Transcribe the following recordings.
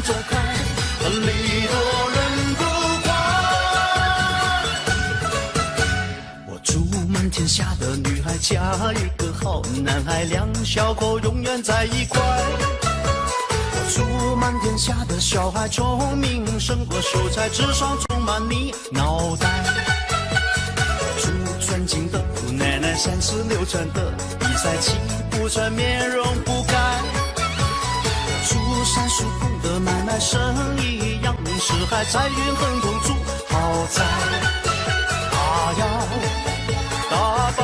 走开，礼多人不怪。我祝满天下的女孩嫁一个好男孩，两小口永远在一块。我祝满天下的小孩聪明胜过秀才，智商充满你脑袋。祝尊敬的姑奶奶36转的比赛气不喘，面容不改。祝30碰的买卖生意扬名四海，财运亨通住豪宅。他要大白，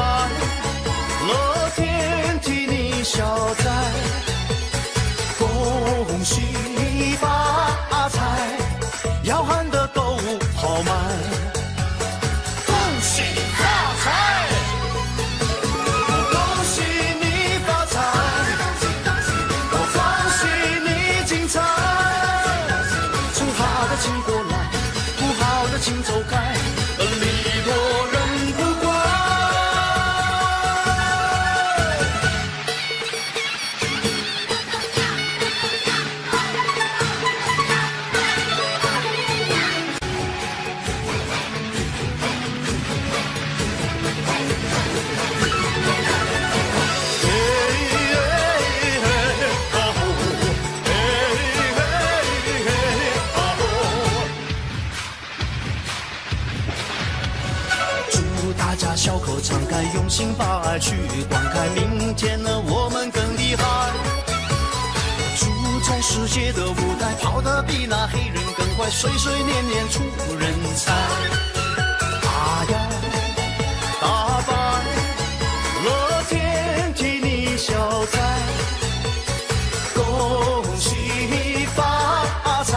乐天替你消灾，恭喜发财，要喊得够豪迈。恭喜发财，恭喜你发财，我恭喜你精彩。从好的请过来，不好的请走开，礼多人不怪。祝大家小口常开，用心把爱去灌开，明天呢我们更厉害。祝在世界的舞台跑得比那黑人更快，岁岁年年出人才。他要大白，乐天替你消灾，恭喜发财，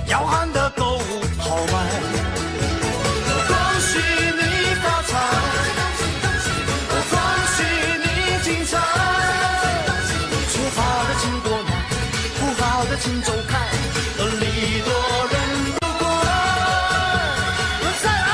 要喊得够豪迈。恭喜你发财，我恭喜你精彩。说好的请过来，不好的请走开，礼多人不怪。再来。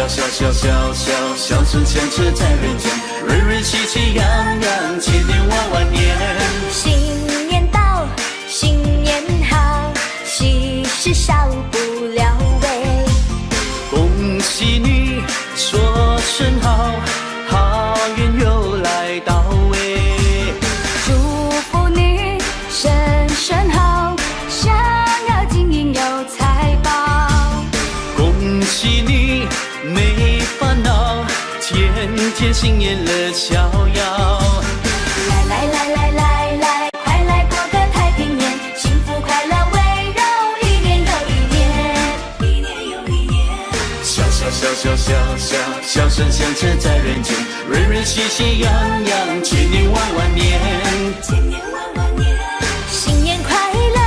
笑声响彻在人间，瑞瑞喜气洋洋，千年万年。新年到，新年好，喜事少不了喂。恭喜你，说声好，好运又来到喂。祝福你，身身好，想要金银有财宝。恭喜你，没烦恼，天天新年乐逍遥。来，快来过个太平年，幸福快乐围绕，一年又一年，一年又一年。笑声响彻在人间，瑞瑞喜气洋洋，千年万年。千年万年，新年快乐，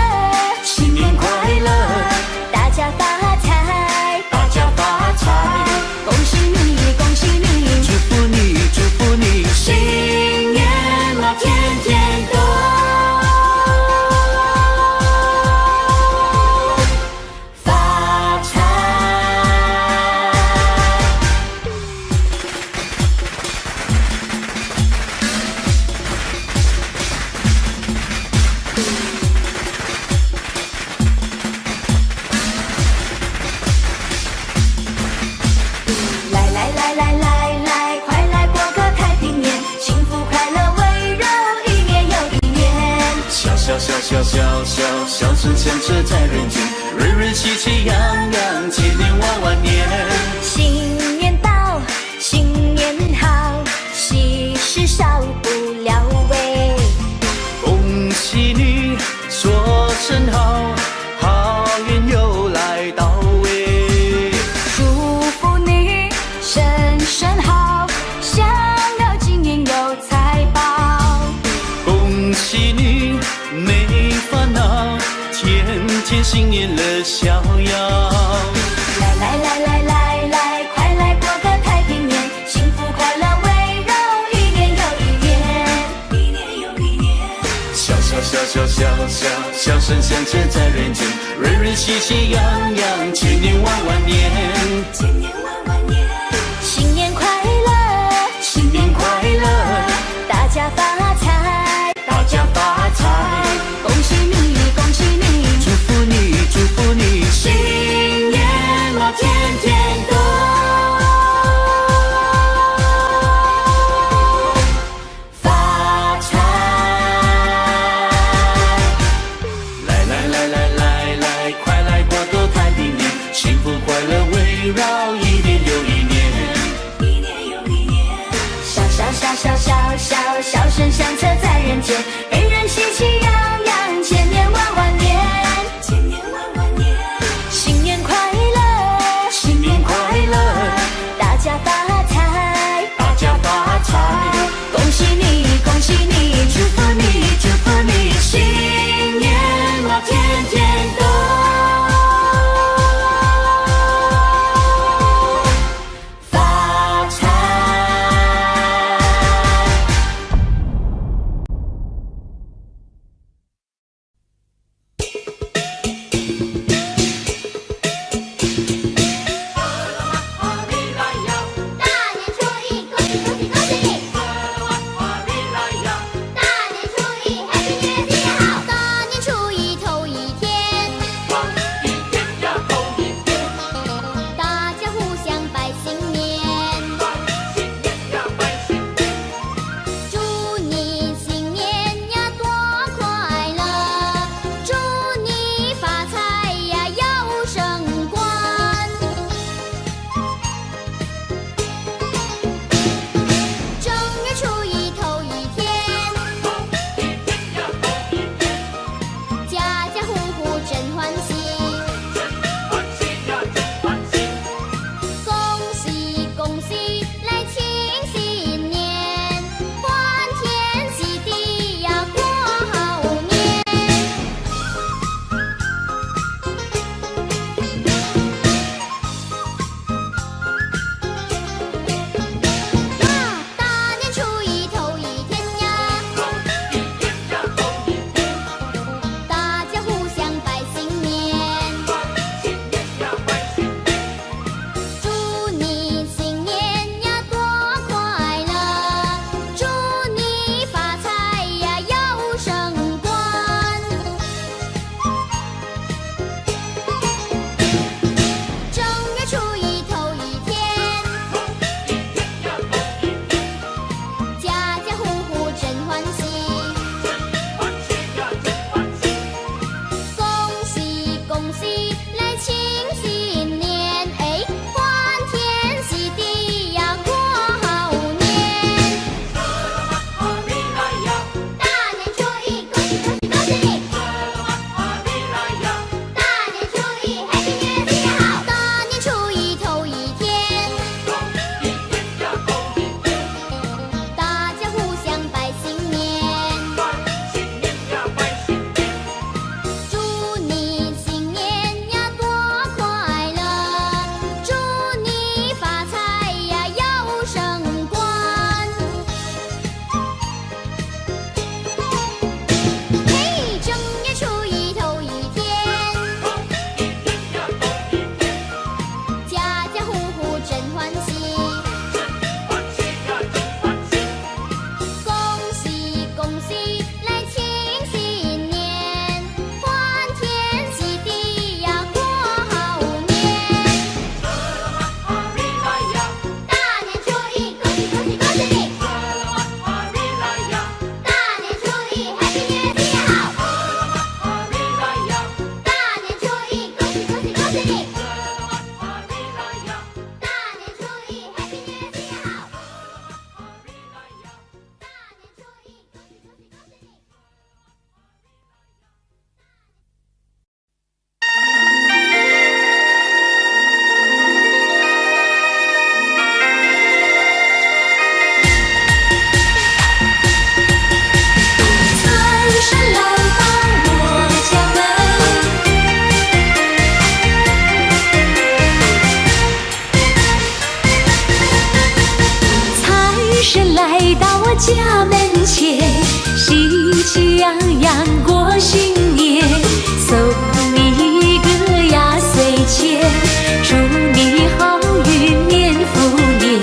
新年快乐，大家发财，大家发财。恭喜你，恭喜你，祝福你，祝福你，新年啊天天都发财。来，快来过个太平年，幸福快乐围绕，一年又一年。笑声响彻在人间，瑞瑞喜气洋洋，千年万年。新年到，新年好，喜事少不了喂。恭喜你，说声好，好运又来到喂。祝福你，身身好，想要金银有财宝。恭喜你，没烦恼，天天新年乐逍遥。来，快来过个太平年，幸福快乐围绕，一年又一年，一年又一年。笑声响彻在人间，瑞瑞喜气洋洋，千年万年。千年万年，新年快乐，新年快乐，大家发财，大家发财。恭喜你，恭喜你，祝福你，祝福你，新年啊天天都发财。来，快来过个太平年，幸福快乐围绕，一年又一年，一年又一年。笑声响彻在人间，人人喜气洋洋，千年万年，千年万年。新年快乐，新年快乐，大家发财，大家发财。恭喜你，恭喜你，祝福你，祝福你，新年啊天天都发财。大年初一头一天，神来到我家门前，喜气洋洋过新年，送你一个压岁钱，祝你好运年复年，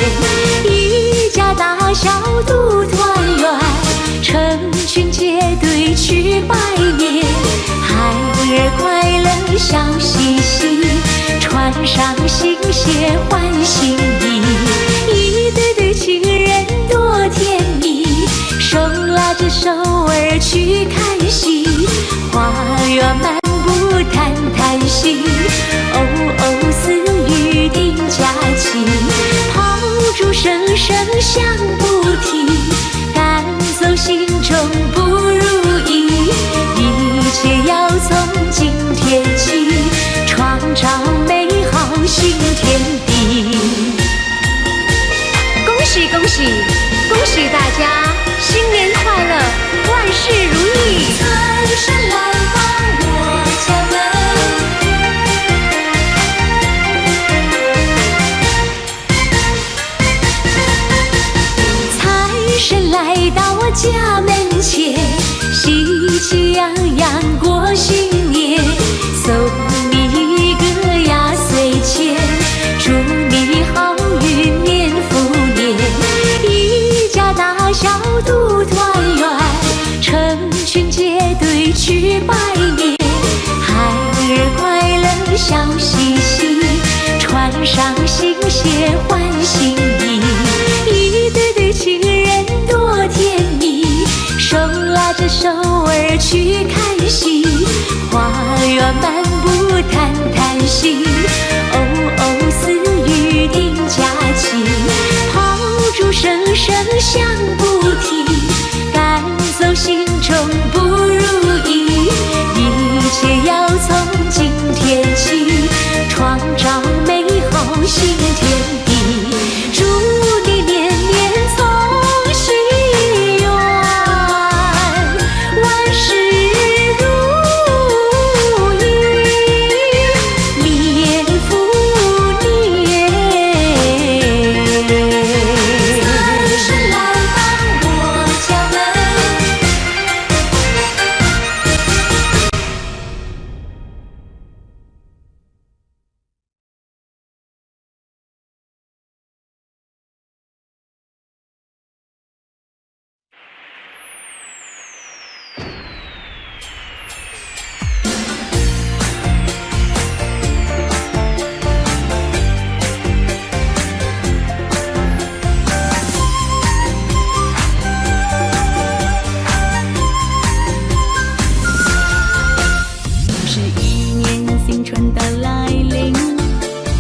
一家大小都团圆，成群结队去拜年，孩儿快乐笑嘻嘻，穿上新鞋换新衣，一对对情人多甜蜜，手拉着手儿去看戏，花园漫步谈谈心，哦哦似雨定佳期，炮竹声声响不停，赶走心中不如意，一切要从今天起，创造美好新天地。恭喜恭喜恭喜大家，新年快乐，万事如意！财神来到我家门，财神来到我家门前，喜气洋洋过新年，送你一个压岁钱，祝你好运年复年，一家大小都团圆，成群结队去拜年，孩儿快乐笑嘻嘻，穿上新鞋换新衣，一对对情人多甜蜜，手拉着手儿去看戏，花园漫步谈谈心，哦哦似雨定佳期，炮竹声声响不停，赶走心中不如意，一切要从今天起，创造美好新天地，祝你年年从心愿，万事如意，年复年。财神来到我家门，是一年新春的来临，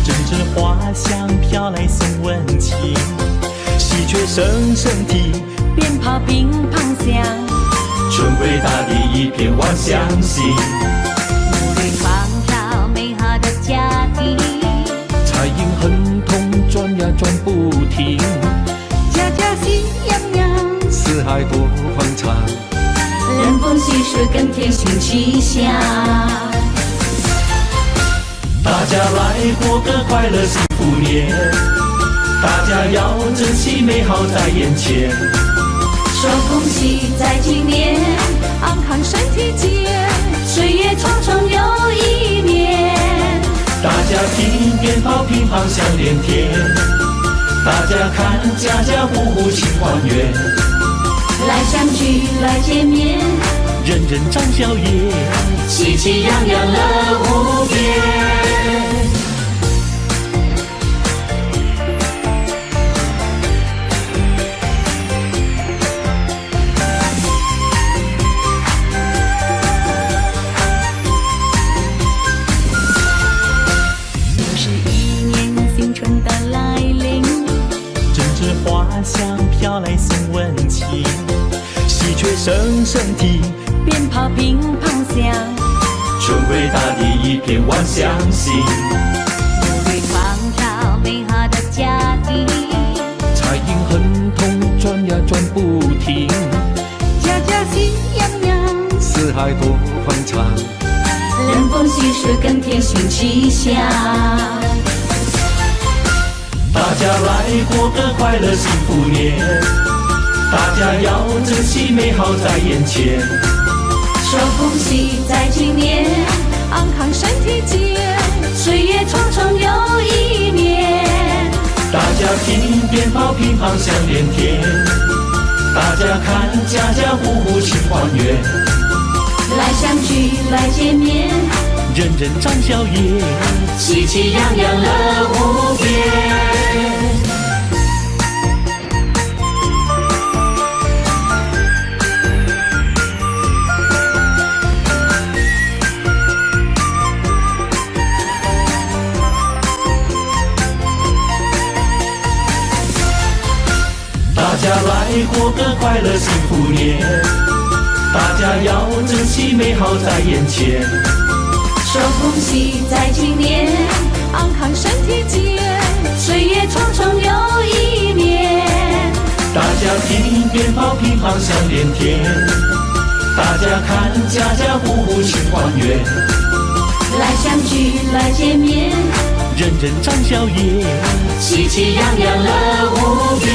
阵阵花香飘来送温情，喜鹊声声啼，鞭炮乒乓响，春回大地一片望乡心，努力创造美好的家庭，彩影亨通转呀转不停，家家喜洋洋，四海多欢畅，人逢喜事更添新气象。大家来过个快乐幸福年，大家要珍惜美好在眼前，说恭喜在今年，安康身体健，岁月匆匆又一年。大家听鞭炮乒乓响连天，大家看家家户户庆团圆，来相聚来见面，人人张笑颜，喜气洋洋乐无边。又是一年新春的来临，阵阵花香飘来送温情，喜鹊声声啼，鞭炮乒乓响，春回大地一片望乡心，努力创造美好的家庭，彩影亨通转呀转不停，家家喜洋洋，四海多欢畅，人逢喜事更添新气象。大家来过个快乐幸福年，大家要珍惜美好在眼前。说恭喜在今年，安康身体健，岁月匆匆又一年。大家听鞭炮乒乓响连天，大家看家家户户庆团圆。来相聚来见面，人人展笑颜，喜气洋洋乐无边。大家来过个快乐幸福年，大家要珍惜美好在眼前。说恭喜在今年，安康身体健，岁月匆匆又一年。大家听鞭炮乒乓响连天，大家看家家户户庆团圆。来相聚来见面，人人展笑颜，喜气洋洋乐无边。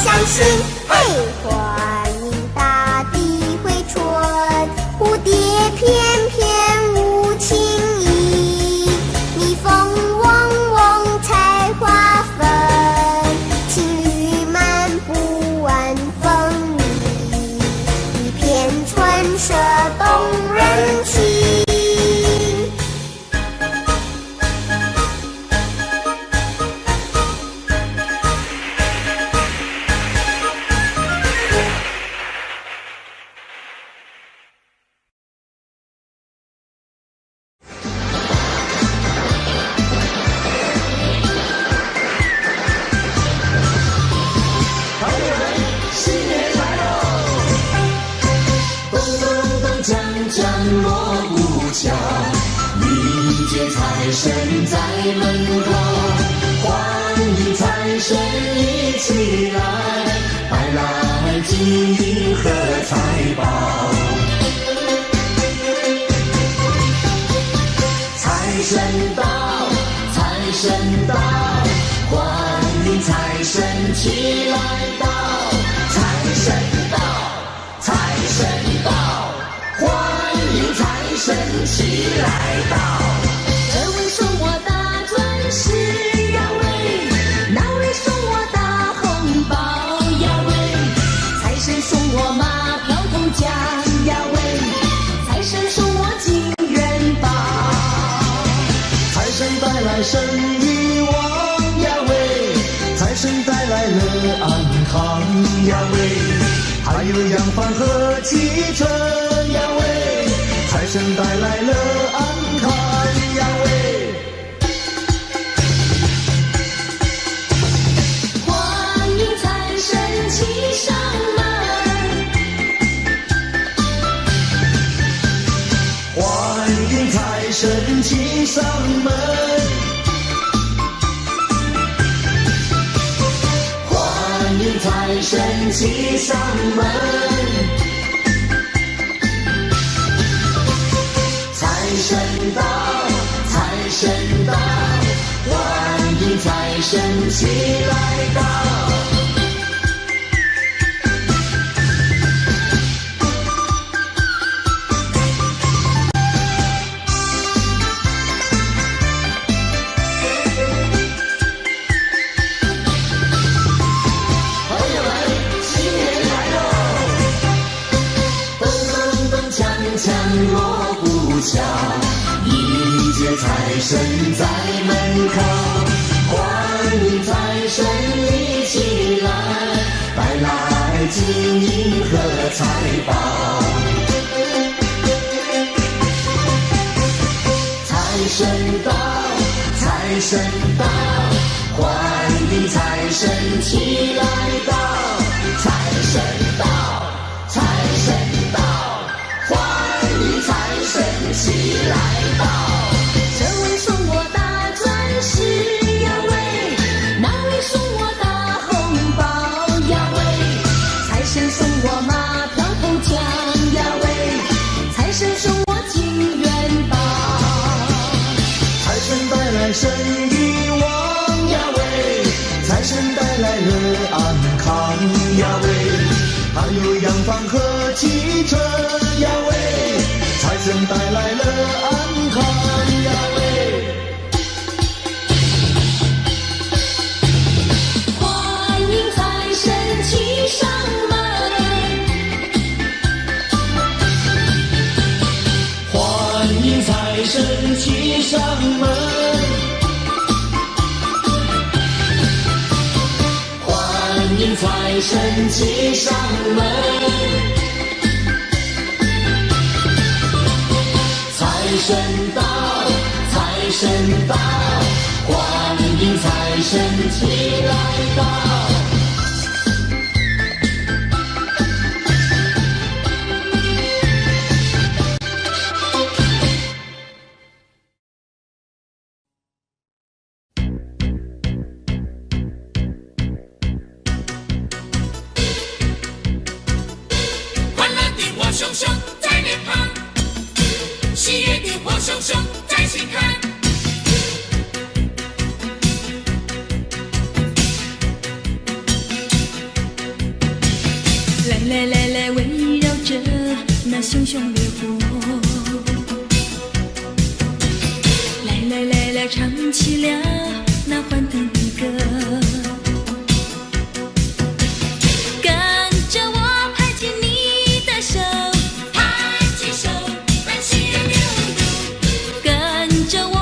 相信，嘿，欢迎大地回春，蝴蝶翩翩舞情意，蜜蜂嗡嗡采花粉，情侣漫步晚风里，一片春色动人情。锣鼓敲，迎接财神在门口。欢迎财神一起来，带来金银和财宝。财神到，财神到，欢迎财神齐来到。财神到，财神到，欢迎财神齐来到。这位送我大钻石呀喂，那位送我大红包呀喂，财神送我马票头奖呀喂，财神送我金元宝。财神带来生意旺呀喂，财神带来了安康呀喂，还有洋房和汽车呀喂，财神带来了安康呀喂。欢迎财神骑上门，欢迎财神骑上门，欢迎财神骑上门。财神到，财神到，欢迎财神齐来到。锣鼓敲，迎接财神在门口。欢迎财神一起来，带来金银和财宝。财神到，财神到，欢迎财神齐来到。财神到，财神到，欢迎财神齐来到。这位送我大钻石呀喂，那位送我大红包呀喂，财神送我马票头奖呀喂，财神送我金元宝。财神带来生意旺呀喂，财神带来了安康呀喂，还有洋房和汽车呀喂，财神带来了安康呀喂。欢迎财神骑上门，欢迎财神骑上门，欢迎财神骑上门。财神到，财神到，欢迎财神齐来到。欢乐的火熊熊在脸庞，喜悦的火熊熊在心坎。来来来来，围绕着那熊熊烈火，来来来来，唱起了那欢腾的歌。跟着我拍起你的手，拍起手，让喜悦流露，跟着我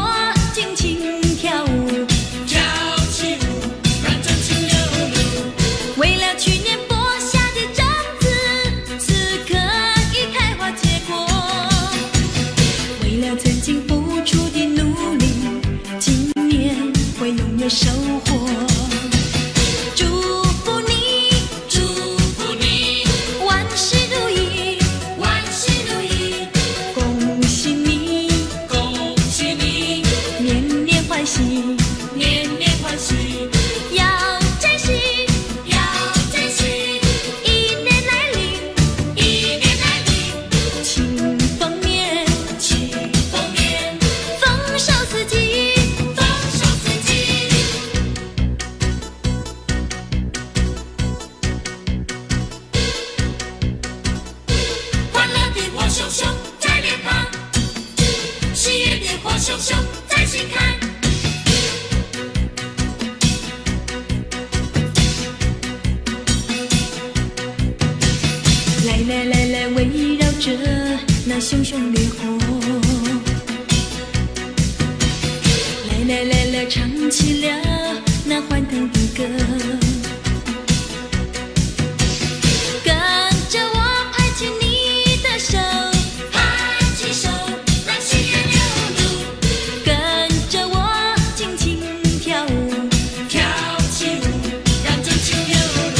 尽情跳舞，跳起舞，让真情流露。为了去年播下的种子，此刻已开花结果。为了曾经付出的努力，今年会永远收获。熊在心坎。来来来来，围绕着那熊熊烈火，来来来来，唱起了那欢腾的歌。跟着我拍起你的手，拍起手，让喜悦流露。跟着我轻轻跳舞，跳起舞，让真情流露。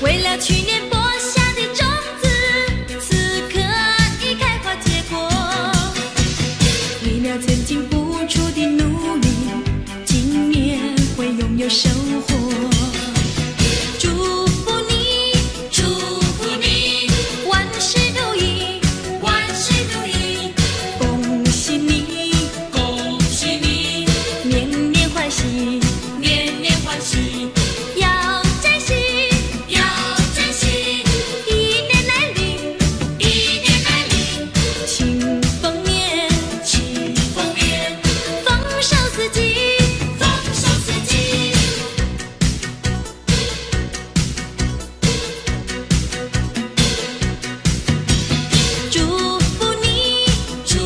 为了去年播下的种子，此刻已开花结果。为了曾经付出的努力，今年会拥有收获。祝福你，祝福你，万事如意，万事如意，恭喜你，恭喜你，年年欢喜，年年欢喜，要珍惜，要珍惜。一年来临，一年来临，庆丰年，庆丰年，丰收四季。丰收四季。祝福你，祝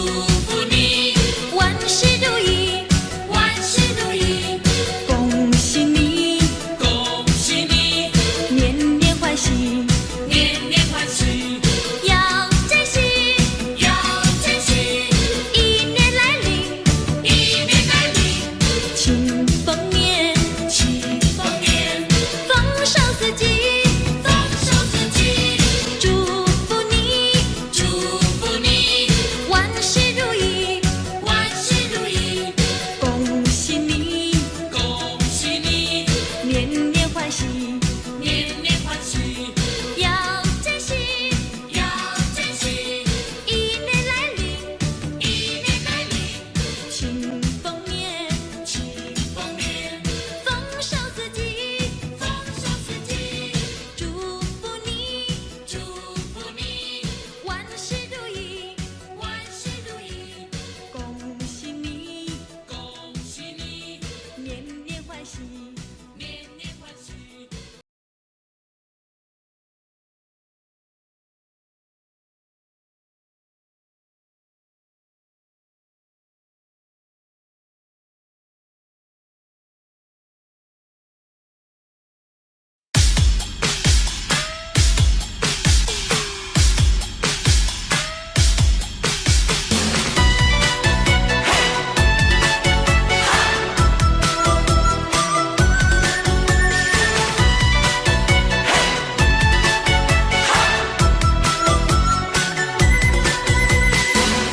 福你，万事如意，万事如意，恭喜你，恭喜你，年年欢喜，年年欢喜，要珍惜，要珍惜。一年来临，一年来临，庆丰年，庆丰年，丰收四季。丰收四季。祝福你，祝福你，万事如意，万事如意，恭喜你，恭喜你，年年欢喜，年年欢喜，要珍惜，要珍惜。一年来临，一年来临，庆丰年，庆丰年，丰收四季。丰收四季。祝福你，祝福你，万事如意，万事如意，恭喜你，恭喜你，年年欢喜。年年欢喜。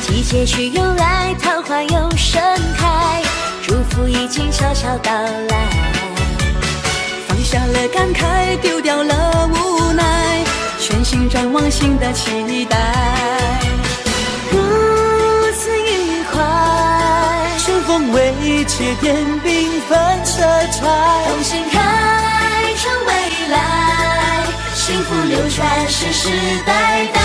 季节去又来，桃花又盛开，祝福已经悄悄到来。放下了感慨，丢掉了无奈，全心展望新的期待。如此愉快，春风未切，点缤纷色彩。同心开创未来，幸福流传世世代代。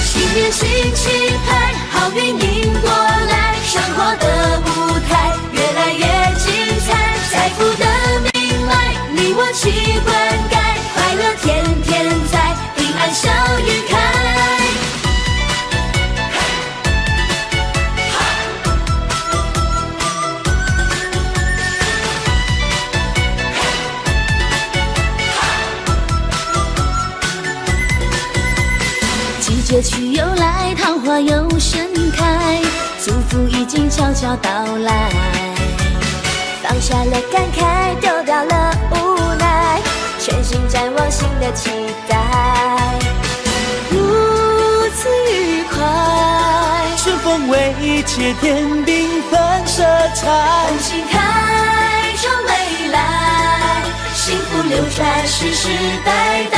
新年新气派，好运迎过来，生活的舞台越来越精彩，财富的命脉，你我齐灌溉，快乐天天在，平安笑颜开。季节去又来，桃花又盛开，祝福已经悄悄到来。放下了感慨，丢掉了无奈，全心展望新的期待。如此愉快，春风未切，点缤纷色彩。同心开创未来，幸福流传世世代代。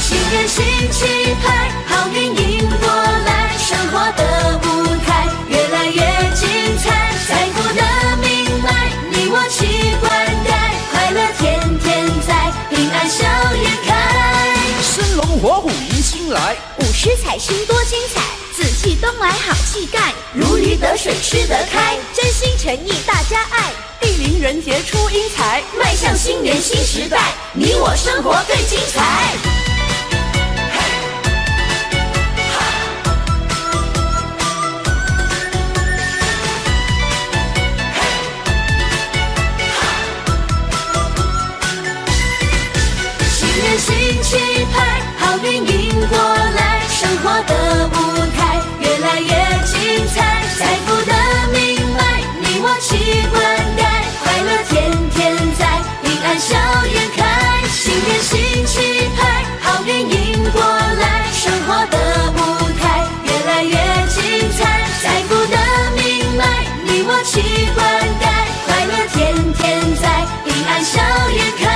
新年新气派，好运迎过来，生活的舞台越来越精彩，财富的命脉，你我齐灌溉，快乐天天在，平安笑颜开。生龙活虎迎新来，五十彩星多精彩，四季冬来好气概，如鱼得水吃得开，真心诚意大家爱，地灵人杰出英才，迈向新年新时代，你我生活更精彩。新年新气派，好运迎过来，生活的舞台越来越精彩，财富的命脉你我齐灌溉，快乐天天在，平安笑颜开。新年新气派，好运迎过来，生活的舞台越来越精彩，财富的命脉你我齐灌溉，快乐天天在，平安笑颜开。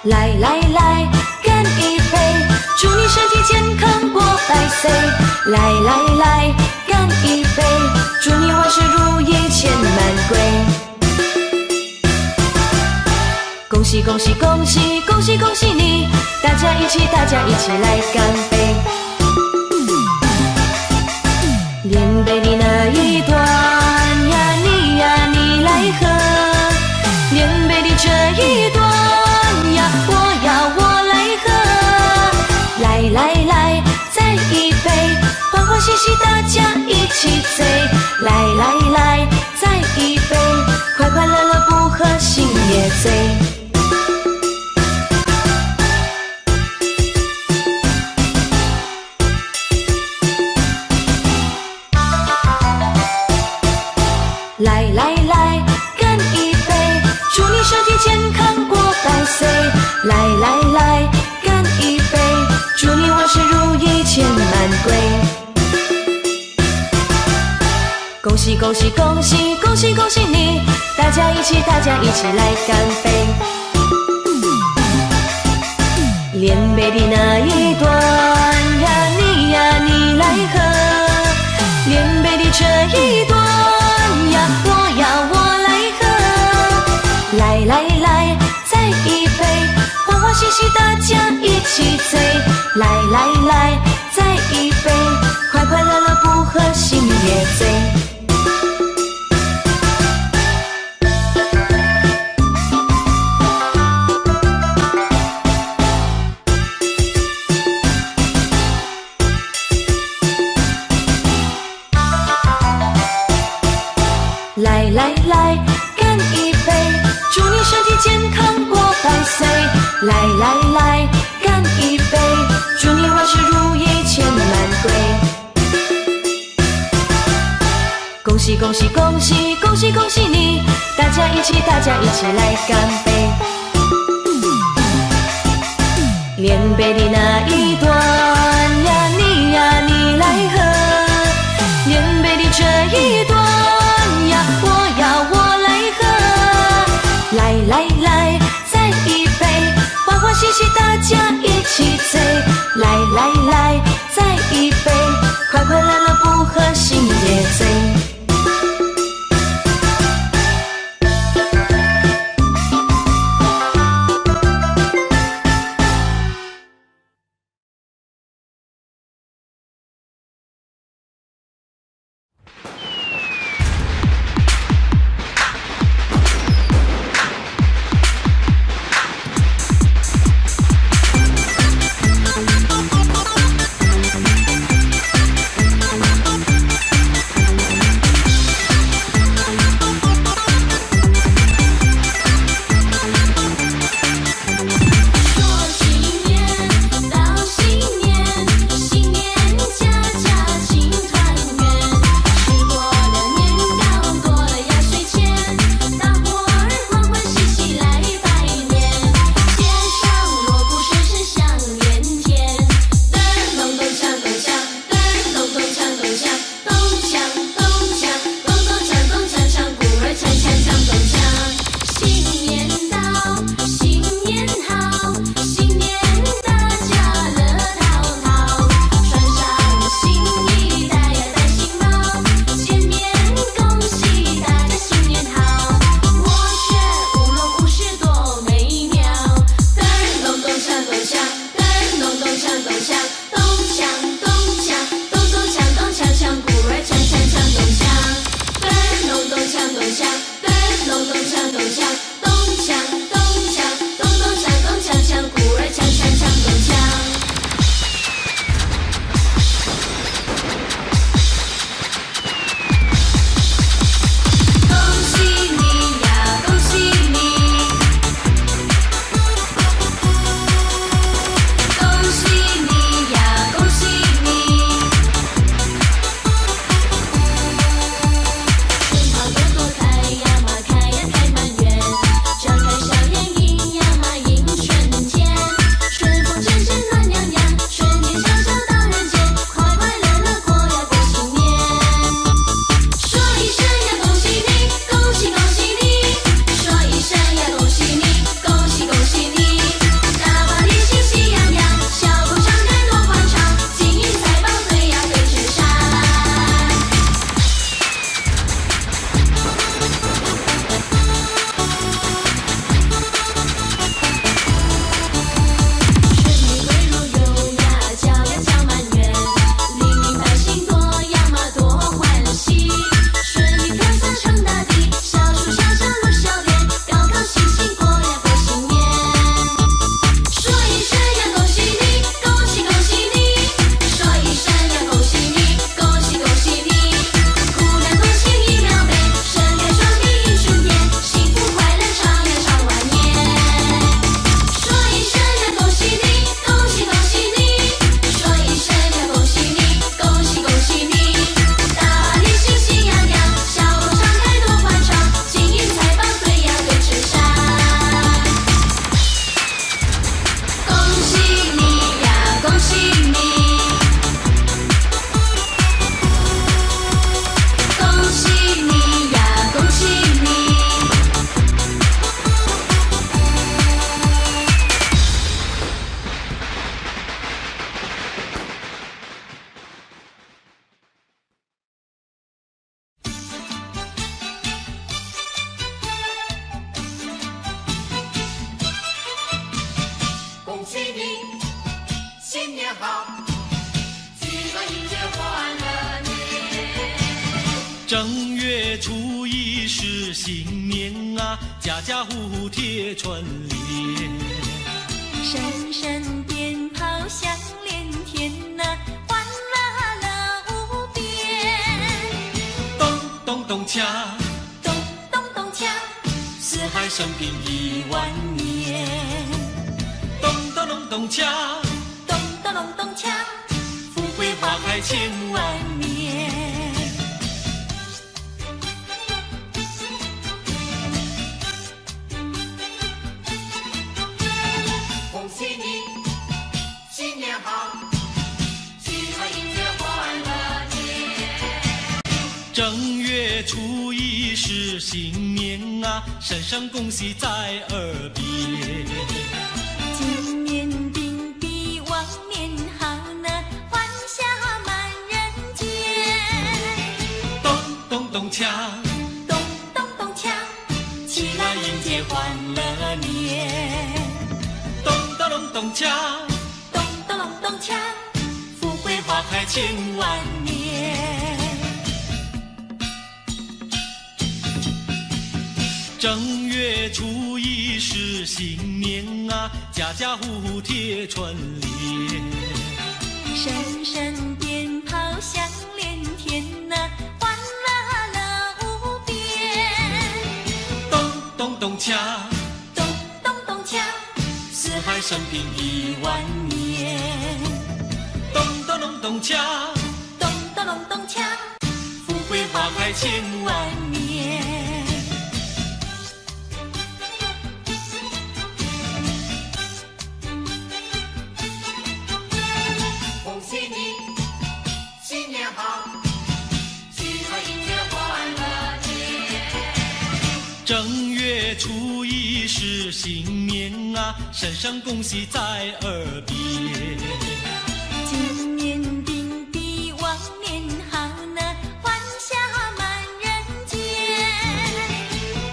来来来，干一杯，祝你身体健康过百岁。来来来，干一杯，祝你万事如意钱满柜。恭喜恭喜恭喜恭喜恭喜你，大家一起来干杯。连杯的那一端呀，你来喝，连杯的这一端呀，我来喝。来来来，再一杯，欢欢喜喜大家一起醉。来来来，再一杯，快快乐乐不喝心也醉。来来来，干一杯，祝你身体健康过百岁。来来来，干一杯，祝你万事如意钱满柜。恭喜恭喜恭喜恭喜恭喜你，大家一起来干杯。连杯的那一端呀，你来喝，连杯的这一端呀，我来喝。来来来，再一杯，欢欢喜喜大家一起醉。来来来，再一杯，快快乐乐不喝心也醉。来来来，干一杯，祝你身体健康过百岁。来来来，干一杯，祝你万事如意钱满柜。恭喜恭喜恭喜恭喜恭喜你，大家一起来干杯。连杯的那一端呀，你来喝，连杯的这一端呀，我来喝。来来来，再一杯，欢欢喜喜大家一起醉。来来来，再一杯，快快乐乐不喝心也醉。恭喜你，新年好，吉贺迎接欢乐年。正月初一是新年啊，家家户户贴春联。声声鞭炮响连天呐，欢乐乐无边。咚咚咚锵，咚咚咚锵，四海升平10000年。咚咚咚咚锵，咚咚咚咚锵，富贵花开千万年。恭喜你，新年好，吉贺迎接欢乐年。正月初一是新年啊，声声恭喜在耳边。今年定比往年好呢，欢笑满人间。咚咚咚锵，咚咚咚锵，起来迎接欢乐年。咚咚咚咚锵，咚咚咚咚锵，富贵花开千万年。正月初一是新年啊，家家户户贴春联。声声鞭炮响连天呐，欢乐乐无边。咚咚咚锵，咚咚咚锵，四海升平10000年。咚咚咚咚锵，咚咚咚咚锵，富贵花开千万年。恭喜你，新年好，吉贺迎接欢乐年。正月初一是新年啊，声声恭喜在耳边。今年定比往年好呢，欢笑满人间。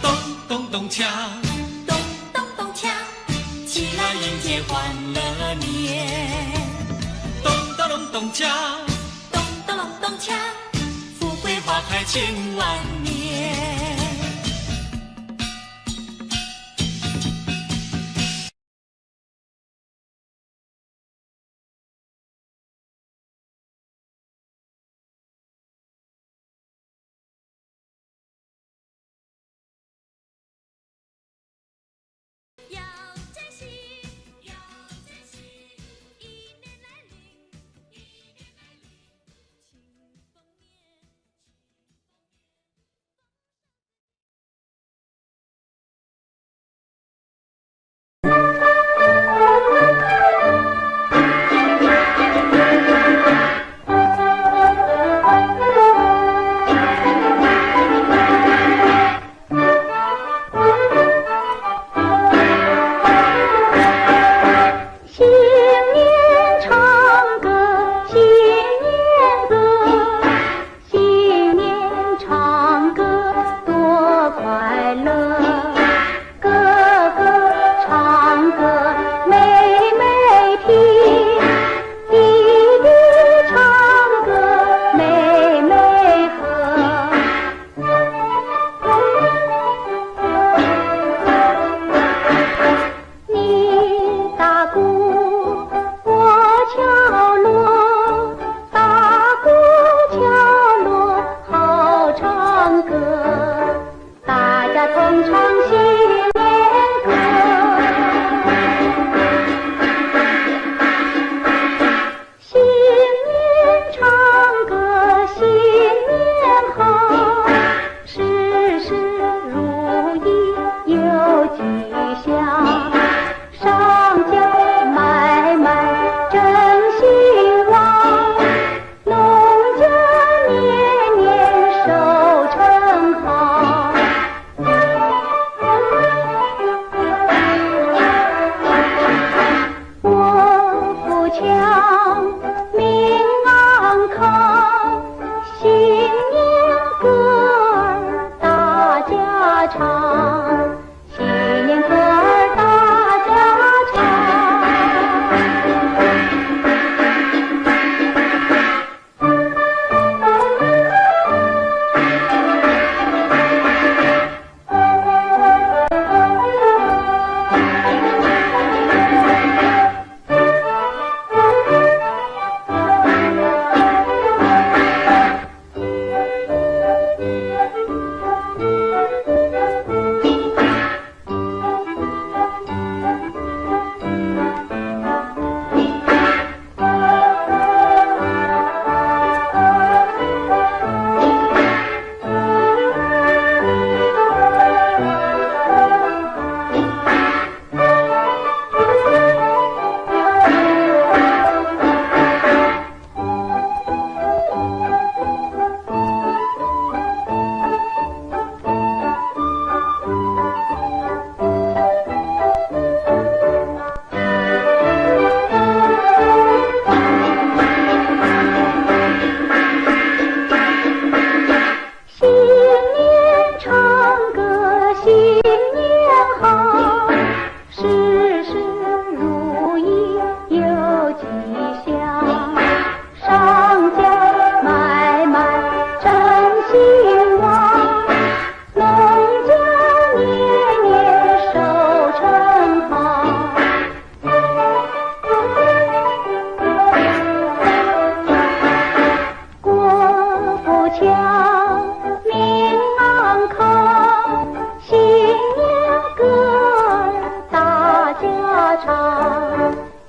咚咚咚锵，咚咚咚锵，起来迎接欢乐年。咚咚咚咚锵，咚咚咚咚锵，富贵花开千万年。要珍惜，要珍惜，一年来临，一年来临，庆丰年。吉祥，上交。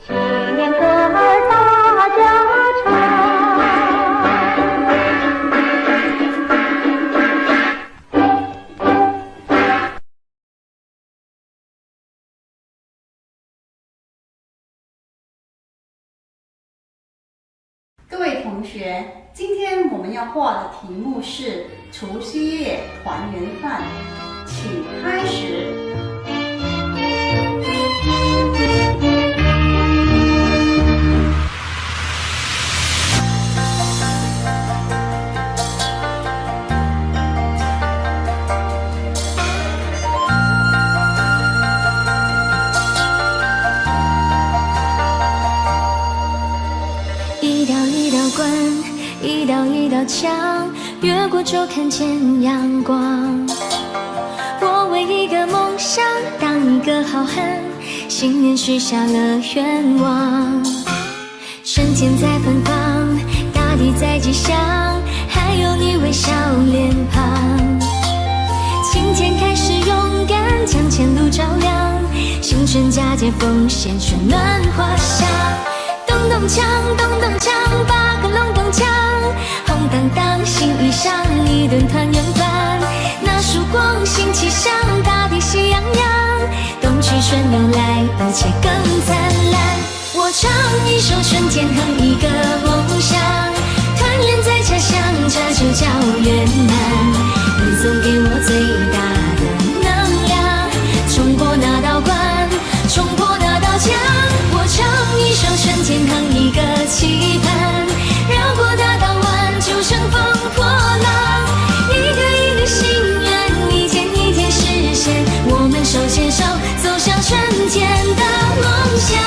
新年歌儿大家唱。各位同学，今天我们要画的题目是除夕夜团圆饭，请开始。一道一道关，一道一道墙，越过就看见阳光。我为一个梦想，当一个好汉，新年许下了愿望。春天在芬芳，大地在吉祥，还有你微笑脸庞。今天开始勇敢，将前路照亮，新春佳节奉献，春暖花香。咚咚锵，咚咚锵，8个隆咚锵，红当当，新衣裳，一顿团圆饭。那曙光，新气象，大地喜洋洋，冬去春又来，一切更灿烂。我唱一首春天，哼一个梦想，团圆在家乡，这就叫圆满。你送给我最大的能量，冲破那道关，冲破那道墙。我唱一首春天，哼一个期盼，绕过大道湾，就乘风破浪。一个一个心愿，一天一天实现，我们手牵手走向春天的梦想。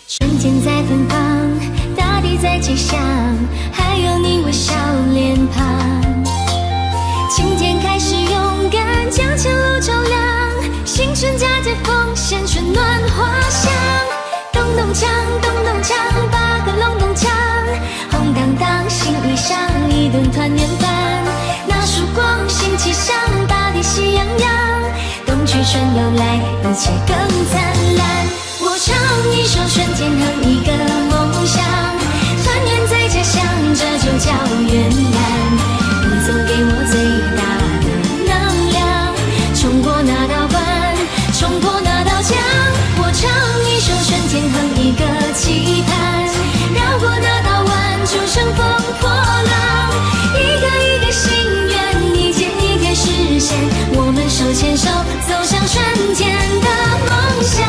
春天在芬芳，大地在吉祥，还有你微笑脸庞。今天开始勇敢，将前路照亮，新春佳节奉献，春暖花香。咚咚锵，咚咚锵，8个隆咚锵，红当当，新衣裳，一顿团圆饭。那曙光，新气象，大地喜洋洋，冬去春又来，一切更灿烂。我唱一首春天，哼一个梦想，团圆在家乡，这就叫圆满。你送给我最大的能量，冲过那道关，冲破那道墙。我唱一首春天，哼一个期盼，绕过那道湾，就乘风破浪。一个一个心愿，一天一天实现，我们手牵手走向春天的梦想。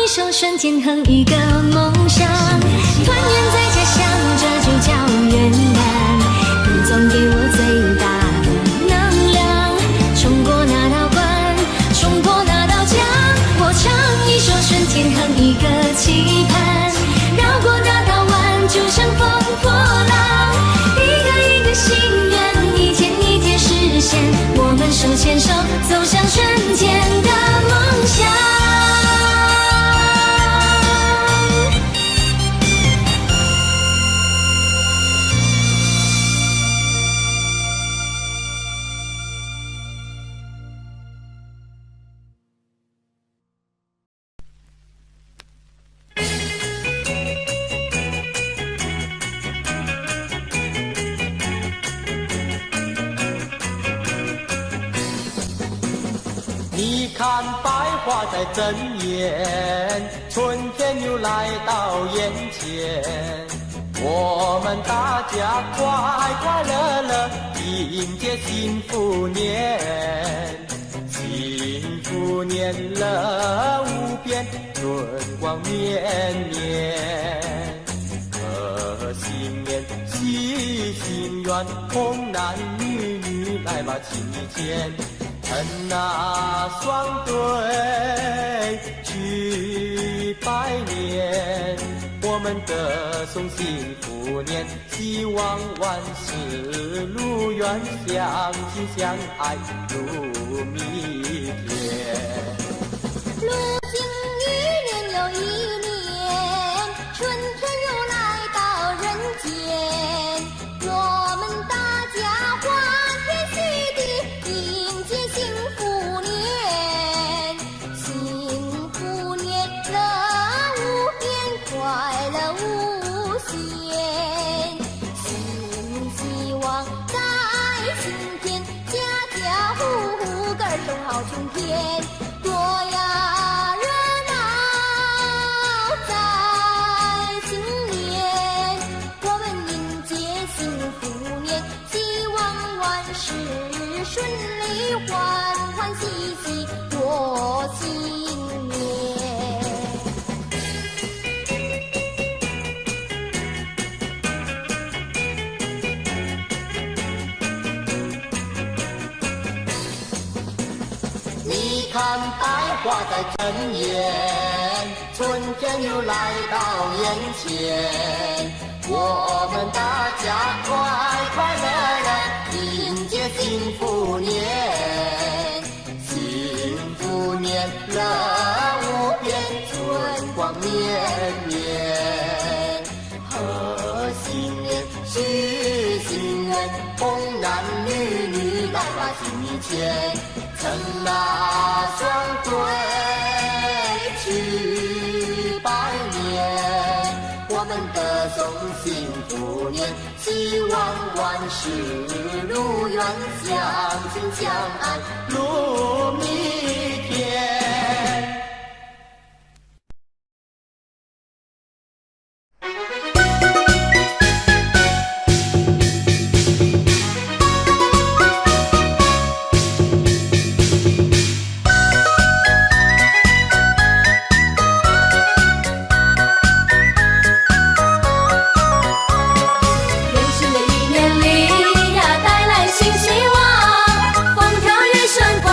一首春天，哼一个梦想，团圆在家乡，这就叫圆满。你总给我最大的能量，冲过那道关，冲破那道墙。我唱一首春天，哼一个期盼，绕过那道湾，就乘风破浪。一个一个心愿，一天一天实现，我们手牵手走向春天的梦想。你看百花在争艳，春天又来到眼前，我们大家快快乐乐迎接幸福年，幸福年乐无边，春光绵绵，贺新年喜心愿，童男女女来吧亲见。趁那双对去拜年，我我们的送幸福年，希望万事如愿，相亲相爱如蜜甜。如今一年又一年，春天又来到人间，我们大家欢天喜地迎接幸福年。幸福年乐无边，快乐无限，新希望在今天，家家户户歌声好春天。多呀热闹在新年，我们迎接幸福年，希望万事顺利，欢欢喜喜过新年。你看百花在争艳，春天又来到眼前，我们大家快快乐乐迎接幸福年。幸福年乐无边，春光绵绵，贺新年许心愿，童男女女来把心意牵，趁那双对去拜年，我们的送幸福年，希望万事如愿，相亲相爱如蜜甜。新的一年里呀，带来新希望，风调雨顺。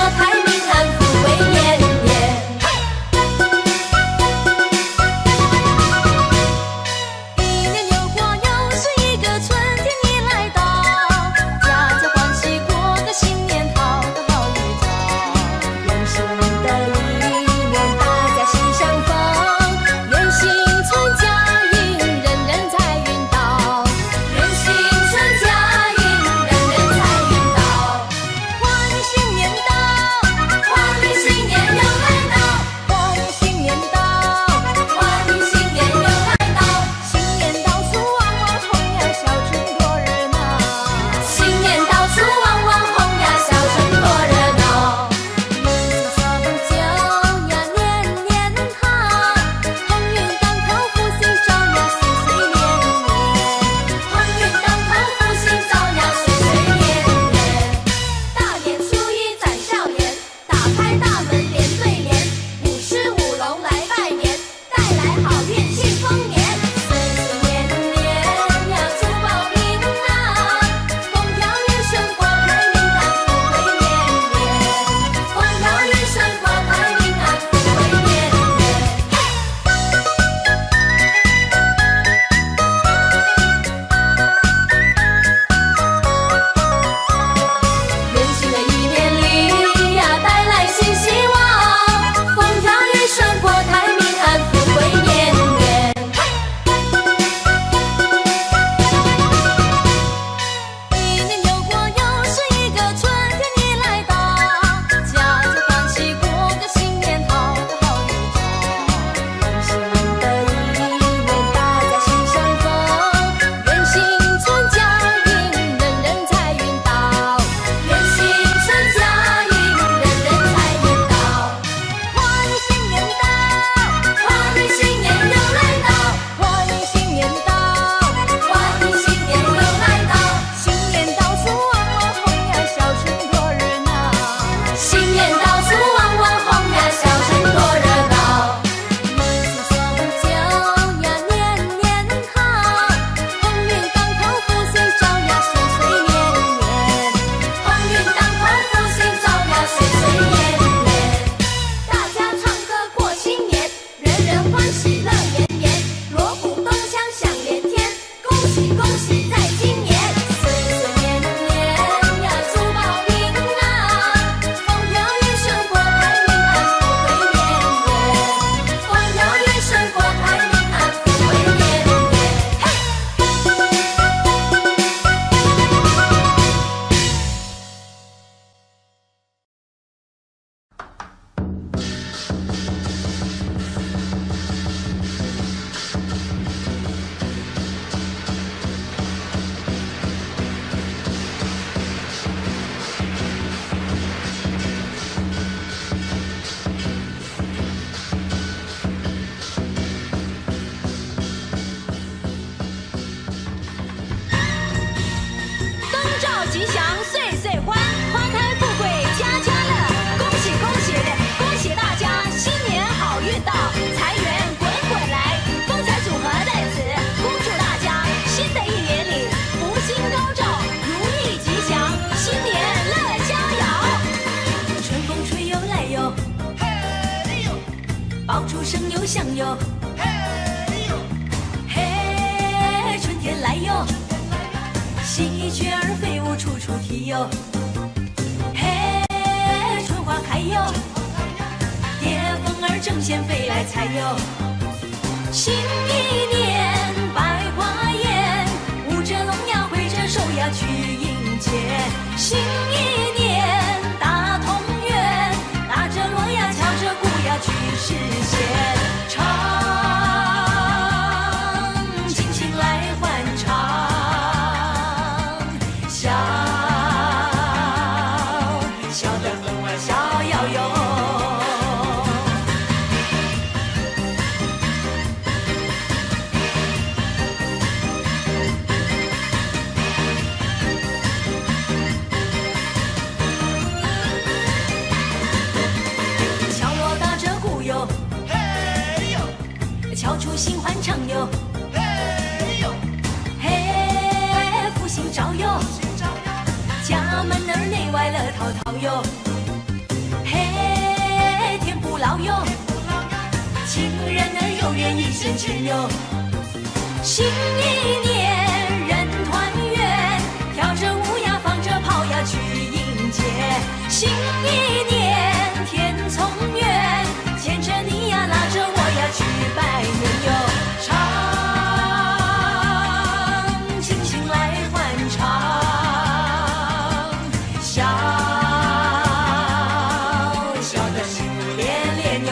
爆竹声又响哟，嘿，春天来哟，喜鹊儿飞舞处处啼哟，嘿，春花开哟，蝶蜂儿争先飞来采哟。新一年百花艳，舞着龙呀挥着手呀去迎接。新一年大同园，打着锣呀敲着鼓呀去实现。唱，尽情来欢唱，笑，笑得分外逍遥哟。敲出新欢唱哟，嘿，福星照哟，家门儿内外乐淘淘哟，嘿，天不老哟，情人儿有缘一线牵哟。新一年人团圆，跳着舞呀放着炮呀去迎接。新一年天从远，牵着你呀拉着我呀去拜年哟。唱，尽情来欢唱，笑，笑得心连连哟。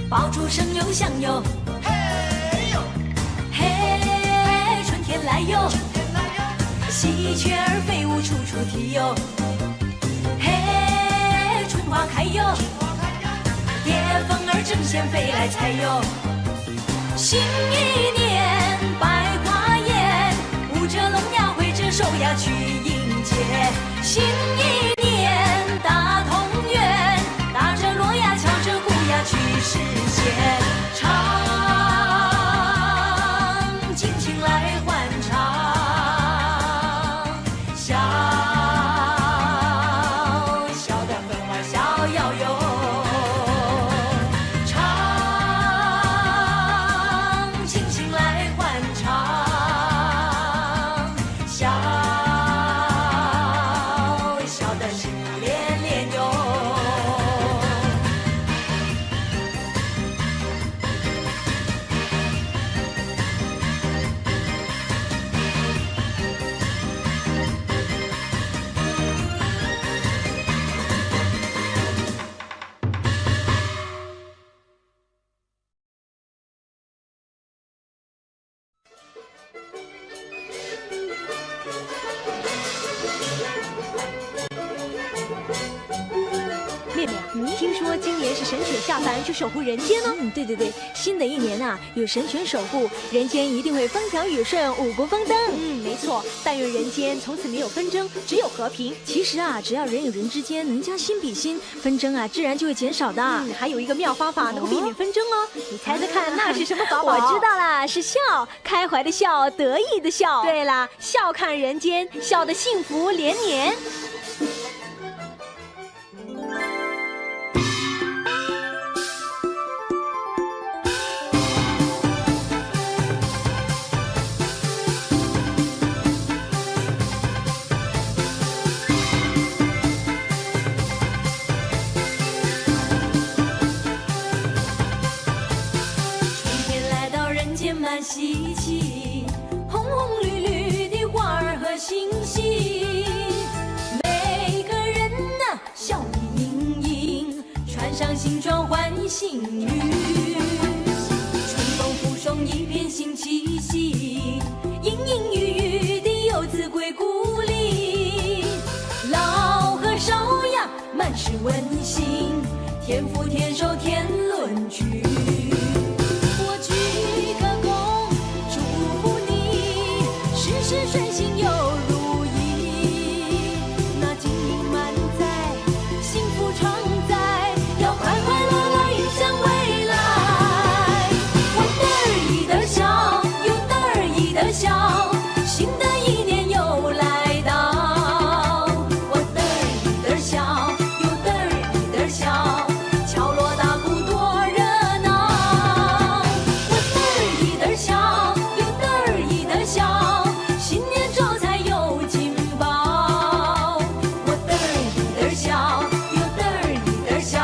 爆竹声又响哟，嘿，春天来哟，喜鹊儿飞舞处处啼哟，嘿，春花开哟，蝶蜂儿争先飞来采哟。新一年百花艳，舞着龙呀挥着手呀去迎接。新一年大同园，打着锣呀敲着鼓呀去实现。唱，尽情来欢唱，笑，笑得分外逍遥哟。唱，尽情来欢唱，笑，笑得心连连哟。妹妹，听说今年是神犬下凡去守护人间呢？对对对，新的一年啊，有神犬守护，人间一定会风调雨顺，五谷丰登。没错，但愿人间从此没有纷争，只有和平。其实啊，只要人与人之间能将心比心，纷争啊，自然就会减少的。还有一个妙方法能够避免纷争哦，你猜猜看，那是什么法宝？我知道啦，是笑，开怀的笑，得意的笑。对啦，笑看人间，笑得幸福连年。满稀奇，红红绿绿的花儿和星星，每个人呐笑意盈盈，穿上新装换新衣。春风拂送一片新气息，隐隐约约的游子归故里，老和少呀满是温馨，天福天寿天伦聚。我鞠个躬，祝福你事事顺心又如意，那金银满载，幸福常在，要快快乐乐迎向未来。我嘚儿一嘚儿笑，又嘚儿一嘚儿笑，新的一年又来到。我嘚儿一嘚儿笑，又嘚儿一嘚儿笑，敲锣打鼓多热闹。我嘚儿一嘚儿笑，又嘚儿一嘚儿笑，新年招财又金宝。我嘚儿一嘚儿笑，又嘚儿一嘚儿笑，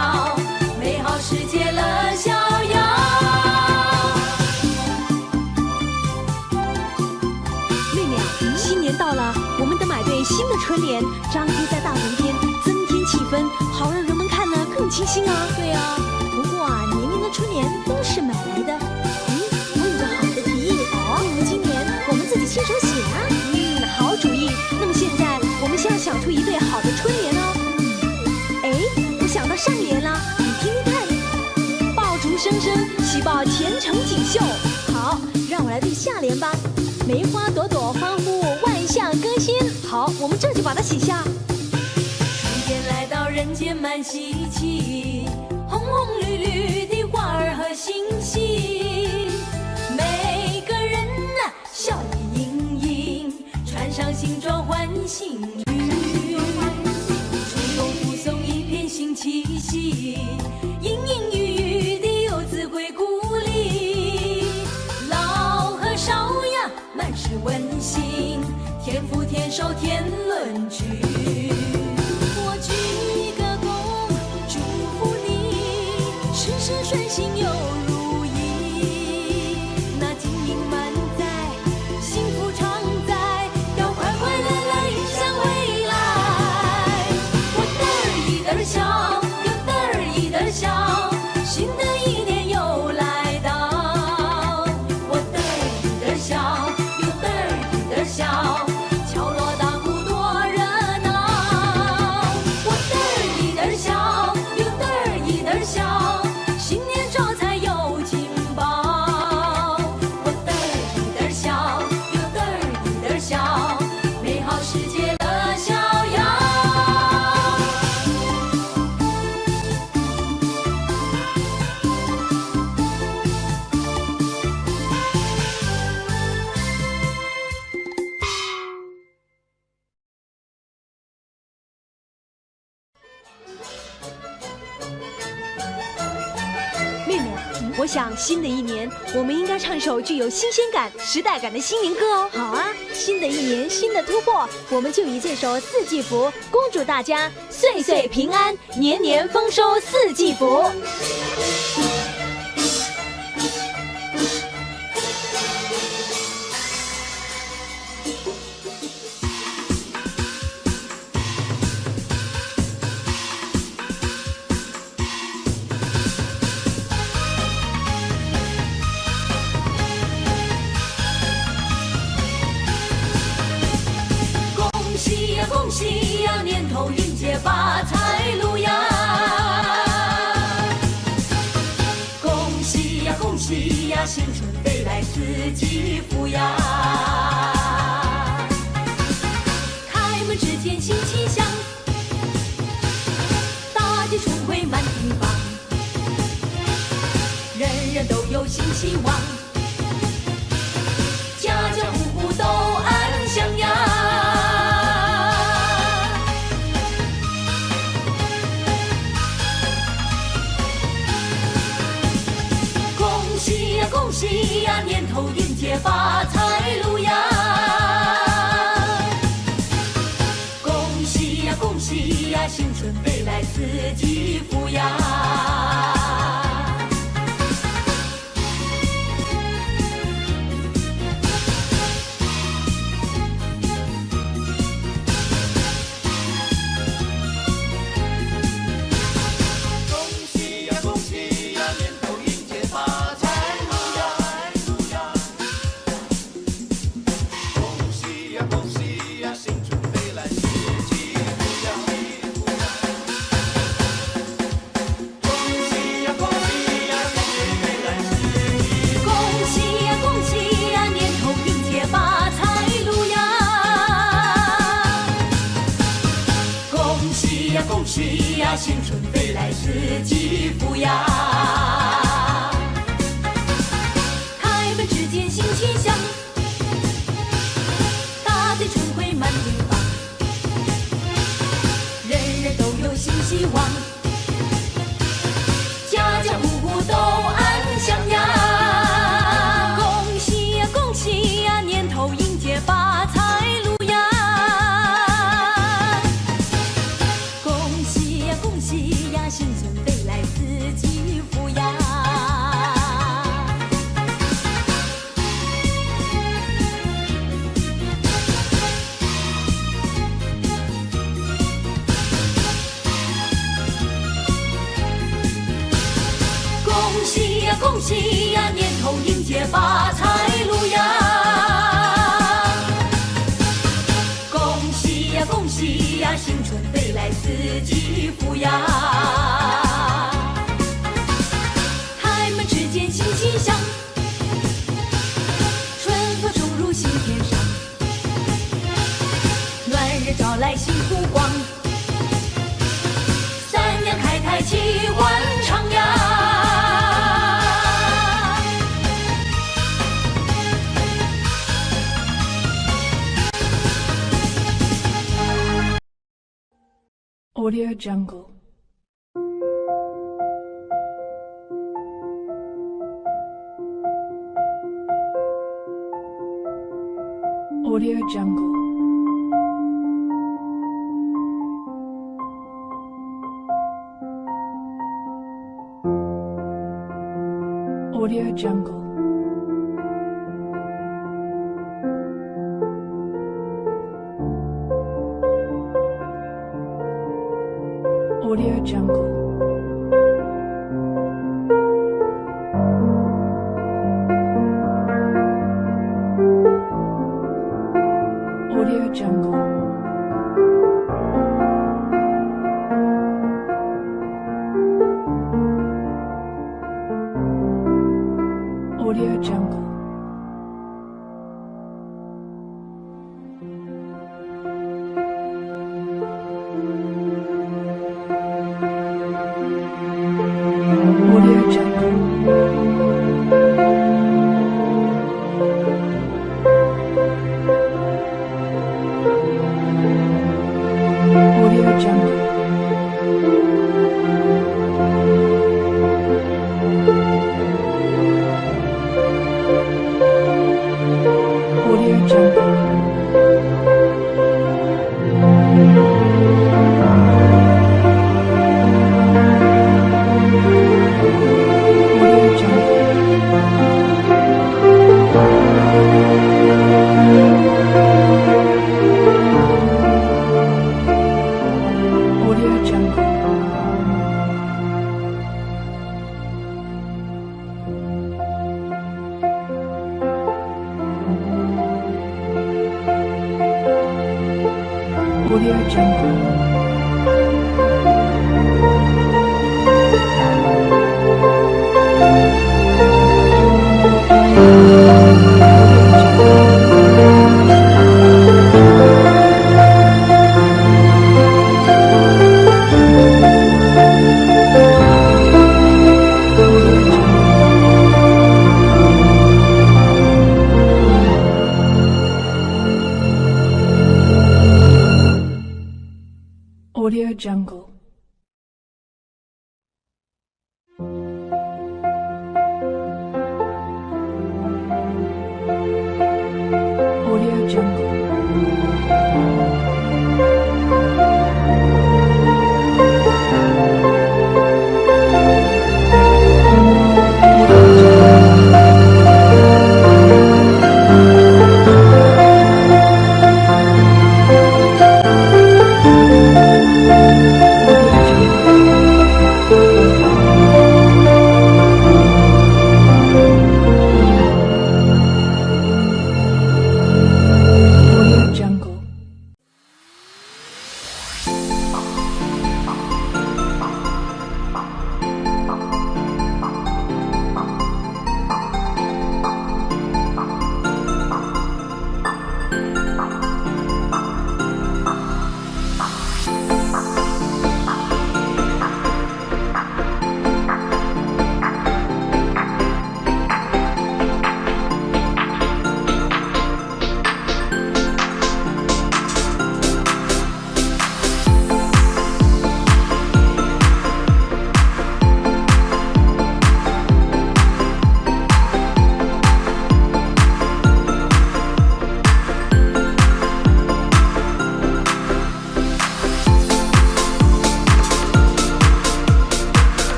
美好世界乐逍遥。妹妹啊，新年到了，我们得买对新的春联，张贴在大门边，增添气氛，好让人们看得更清新啊。对啊，不过啊，年年的春联都是买来的。我有个好的提议哦，今年我们自己亲手写啊。好主意。那么现在我们先要想出一对好的春联哦。我想到上联了，你听听看。爆竹声声，喜报前程锦绣。好，让我来对下联吧。梅花朵朵欢呼，万象更新。好，我们这就把它写下。春天来到人间满稀奇，红红绿绿的花儿和星星，每个人呐笑意盈盈，穿上新装换新衣。春风拂送一片新气息，隐隐约约的游子归故里，老和少呀满是温馨，天福天寿天伦聚。我鞠个躬，祝福你事事顺心又如意，那金银满载，幸福常在，要快快乐乐迎向未来。我嘚儿一嘚儿笑，又嘚儿一嘚儿笑，新的一年又来到。我嘚儿一嘚儿笑，又嘚儿一嘚儿笑，敲锣打鼓多热闹。我嘚儿一嘚儿笑，又嘚儿一嘚儿笑，新年招财又金宝。我嘚儿一嘚儿笑，又嘚儿一嘚儿笑，美好世界乐逍遥。妹妹啊，我想新的一年，我们应该唱一首具有新鲜感、时代感的新年歌哦。好啊，新的一年，新的突破，我们就以这首《四季福》，恭祝大家岁岁平安，年年丰收四季福。恭喜呀，年头迎接发财路呀！恭喜呀，恭喜呀，新春飞来四季福呀！开门之间新气象，大街春回满地放，人人都有新希望，家家户户都安享呀！恭喜呀，年头迎接发财路呀！恭喜呀，恭喜呀，新春飞来四季福呀！四季扶摇。开门只见新气象，大地春回满地放，人人都有新希望，家家户户都安享呀。恭喜呀恭喜呀，年头迎接发财路呀。恭喜呀恭喜呀，新春飞来四季福呀。恭喜呀恭喜呀，年头迎接发财路呀。恭喜呀恭喜呀，新春飞来四季福呀。开门只见新气象，春风冲入心田上，暖日照来新湖光，三娘开台齐欢唱呀。Audio Jungle. Audio Jungle. Audio Jungle. Audio Jungle. Audio Jungle. Audio Jungle. Audio Jungle. Audio Jungle. Audio Jungle. Audio Jungle. Audio Jungle. Audio Jungle. Audio Jungle.